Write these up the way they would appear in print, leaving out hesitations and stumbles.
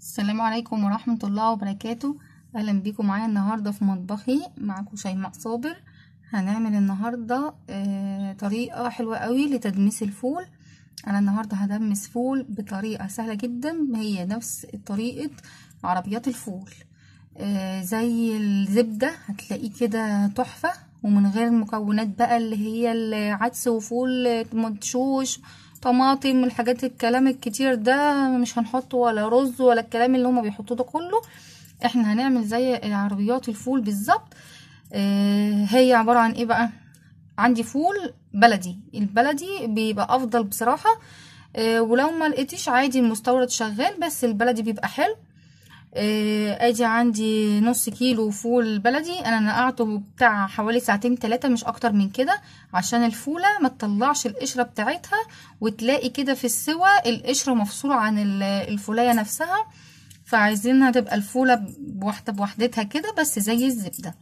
السلام عليكم ورحمة الله وبركاته. أهلا بيكم معايا النهاردة في مطبخي، معاكم شيماء صابر. هنعمل النهاردة طريقة حلوة قوي لتدميس الفول. أنا النهاردة هدمس فول بطريقة سهلة جدا، هي نفس طريقة عربيات الفول. زي الزبدة هتلاقيه كده تحفة، ومن غير المكونات بقى اللي هي العدس وفول مدشوش طماطم الحاجات الكلام الكتير ده، مش هنحطه ولا رز ولا الكلام اللي هما بيحطوه ده كله. احنا هنعمل زي عربيات الفول بالظبط. هي عبارة عن ايه بقى؟ عندي فول بلدي، البلدي بيبقى افضل بصراحة. ولو ما لقيتيش عادي المستورد شغال، بس البلدي بيبقى حلو. ادي عندي نص كيلو فول بلدي، انا نقعته بتاع حوالي ساعتين 3 مش اكتر من كده، عشان الفولة ما تطلعش القشرة بتاعتها، وتلاقي كده في السوى القشرة مفصولة عن الفولية نفسها. فعايزينها تبقى الفولة بواحدة بوحدتها كده، بس زي الزبدة.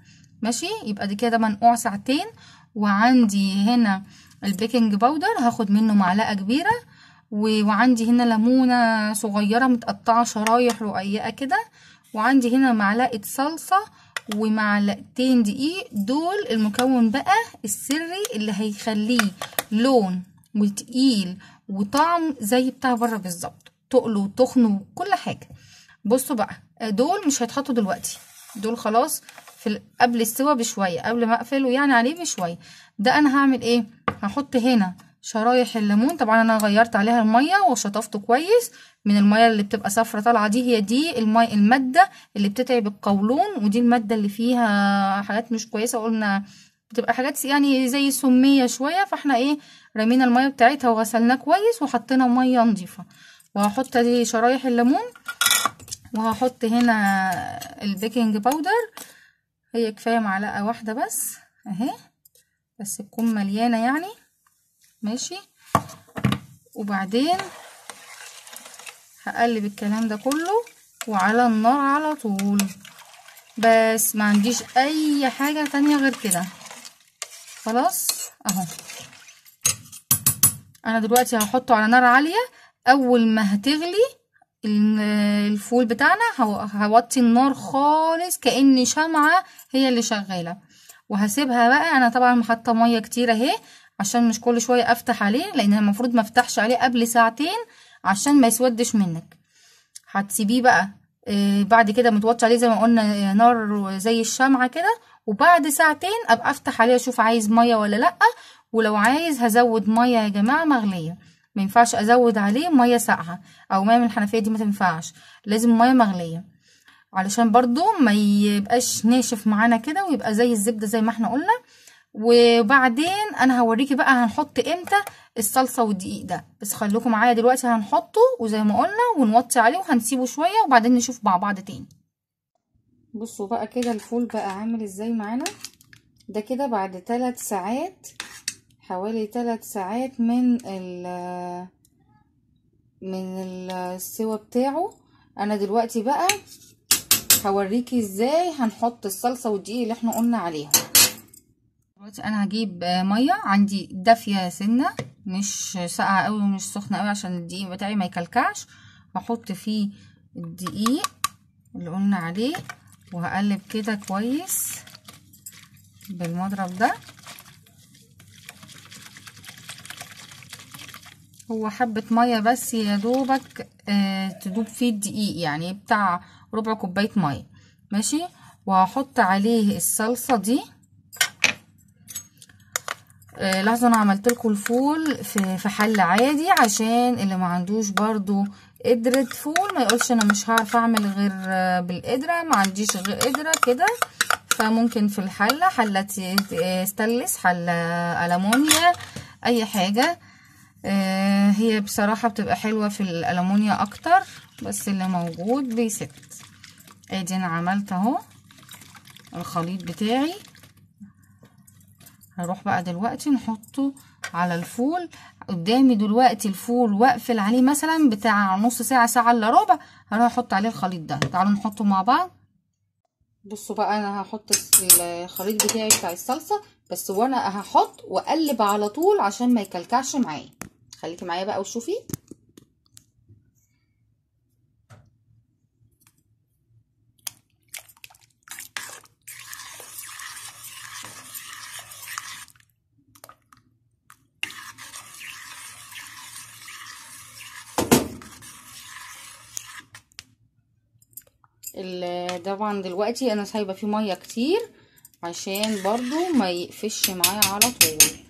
ماشي، يبقى دي كده منقوع ساعتين. وعندي هنا البيكنج باودر، هاخد منه معلقة كبيرة. وعندي هنا ليمونة صغيرة متقطعة شرايح رقيقة كده. وعندي هنا معلقة صلصة ومعلقتين دقيق. دول المكون بقى السري اللي هيخليه لون وتقيل وطعم زي بتاع بره بالظبط، تقل وتخن وكل حاجة. بصوا بقى، دول مش هيتحطوا دلوقتي، دول خلاص في قبل السوا بشوية، قبل ما اقفله يعني عليه بشوية. ده انا هعمل ايه؟ هحط هنا شرايح الليمون. طبعا انا غيرت عليها المية وشطفته كويس من المية اللي بتبقى صفرة طالعة دي. هي دي المادة اللي بتتعب القولون، ودي المادة اللي فيها حاجات مش كويسة، قلنا بتبقى حاجات يعني زي سمية شوية. فاحنا ايه، رمينا المية بتاعتها وغسلناها كويس وحطينا مية نظيفة. وهحط دي شرايح الليمون، وهحط هنا البيكنج باودر. هي كفاية معلقة واحدة بس اهي، بس تكون مليانة يعني. ماشي، وبعدين هقلب الكلام ده كله وعلى النار على طول، بس ما عنديش اي حاجة تانية غير كده. خلاص اهو، انا دلوقتي هحطه على نار عالية. اول ما هتغلي الفول بتاعنا هوطي النار خالص، كأن شمعة هي اللي شغالة. وهسيبها بقى. انا طبعا حاطه ميه كتير اهي، عشان مش كل شويه افتح عليه، لان المفروض ما افتحش عليه قبل ساعتين عشان ما يسودش منك. هتسيبيه بقى بعد كده متوطي عليه زي ما قلنا، نار زي الشمعة كده. وبعد ساعتين ابقى افتح عليه اشوف عايز ميه ولا لا. ولو عايز هزود ميه يا جماعه مغليه، ما ينفعش ازود عليه ميه ساقعه او ميه من الحنفيه، دي ما تنفعش، لازم ميه مغليه، علشان برضو ما يبقاش ناشف معانا كده ويبقى زي الزبده زي ما احنا قلنا. وبعدين انا هوريكي بقى هنحط امتى الصلصه والدقيق ده، بس خليكم معايا دلوقتي. هنحطه وزي ما قلنا ونوطي عليه وهنسيبه شويه، وبعدين نشوف مع بعض تاني. بصوا بقى كده الفول بقى عامل ازاي معانا. ده كده بعد 3 ساعات، حوالي 3 ساعات من السوا بتاعه. انا دلوقتي بقى هوريكي ازاي هنحط الصلصه والدقيق اللي احنا قلنا عليها. دلوقتي انا هجيب ميه عندي دافيه سنه، مش ساقعه قوي ومش سخنه قوي، عشان الدقيق بتاعي ما يكلكعش. هحط فيه الدقيق اللي قلنا عليه، وهقلب كده كويس بالمضرب ده. هو حبه ميه بس يا دوبك تدوب فيه الدقيق، يعني بتاع ربع كوبايه ميه. ماشي، وهحط عليه الصلصه دي. لحظة، انا عملت لكم الفول في حل عادي، عشان اللي ما عندوش برضو قدرة فول ما يقولش انا مش هعرف اعمل غير بالقدرة، ما عنديش غير قدرة كده. فممكن في الحلة، حلة ستانلس، حلة ألمونيا، اي حاجة. هي بصراحة بتبقى حلوة في الألمونيا اكتر، بس اللي موجود بيست. ادي انا عملت اهو الخليط بتاعي. هروح بقى دلوقتي نحطه على الفول. قدامي دلوقتي الفول واقفل عليه مثلا بتاع نص ساعة، ساعة الا ربع. هروح احط عليه الخليط ده، تعالوا نحطه مع بعض. بصوا بقى، انا هحط الخليط بتاعي بتاع الصلصة بس، وانا هحط واقلب على طول عشان ما يكلكعش معايا. خليكي معايا بقى وشوفي. طبعا دلوقتي انا سايبه فيه ميه كتير عشان برضو ما يقفش معايا على طول.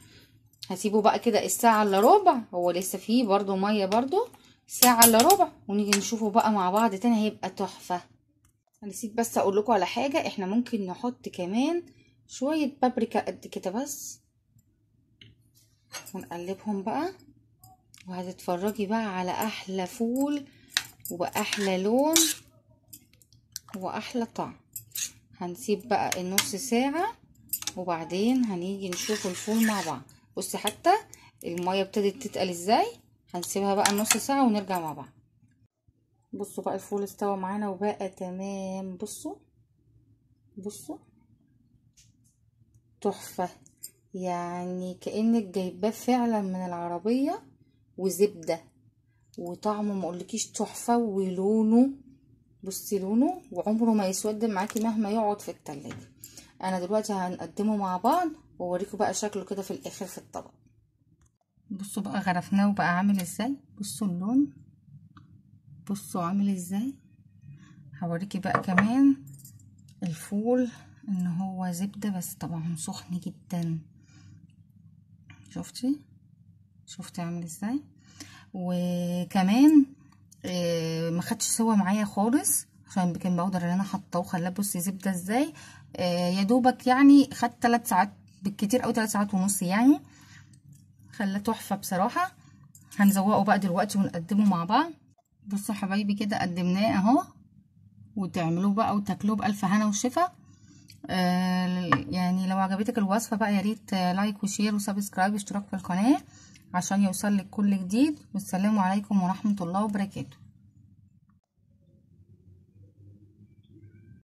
هسيبه بقى كده الساعه الا ربع، هو لسه فيه برضو ميه، برضو ساعه الا ربع، ونيجي نشوفه بقى مع بعض تاني، هيبقى تحفه. نسيت بس اقول لكم على حاجه، احنا ممكن نحط كمان شويه بابريكا قد كده بس، ونقلبهم بقى، وهتتفرجي بقى على احلى فول واحلى لون واحلى طعم. هنسيب بقى النص ساعة وبعدين هنيجي نشوف الفول مع بعض. بصي حتى المية ابتدت تتقل ازاي، هنسيبها بقى نص ساعة ونرجع مع بعض. بصوا بقى الفول استوى معانا وبقى تمام. بصوا بصوا تحفة، يعني كأنك جايباه فعلا من العربية، وزبدة وطعمه مقولكيش تحفة، ولونه بصي لونه، وعمره ما يسود معاكي مهما يقعد في التلاجة. انا دلوقتي هنقدمه مع بعض واوريكم بقى شكله كده في الاخر في الطبق. بصوا بقى غرفناه وبقى عامل ازاي، بصوا اللون، بصوا عامل ازاي. هوريكي بقى كمان الفول ان هو زبدة، بس طبعا سخن جدا. شفتي عامل ازاي. وكمان ما خدش سوا معايا خالص عشان البيكنج باودر اللي انا حاطاه وخلاه بصي زبده ازاي. يا دوبك يعني خد 3 ساعات بالكتير، او 3 ساعات ونص يعني، خلاه تحفه بصراحه. هنزوقه بقى دلوقتي ونقدمه مع بعض. بصوا يا حبايبي كده قدمناه اهو، وتعملوه بقى وتاكلوه بالف هنا وشفا. يعني لو عجبتك الوصفه بقى يا ريت لايك وشير وسبسكرايب واشتراك في القناه عشان يوصل لك كل جديد. والسلام عليكم ورحمه الله وبركاته.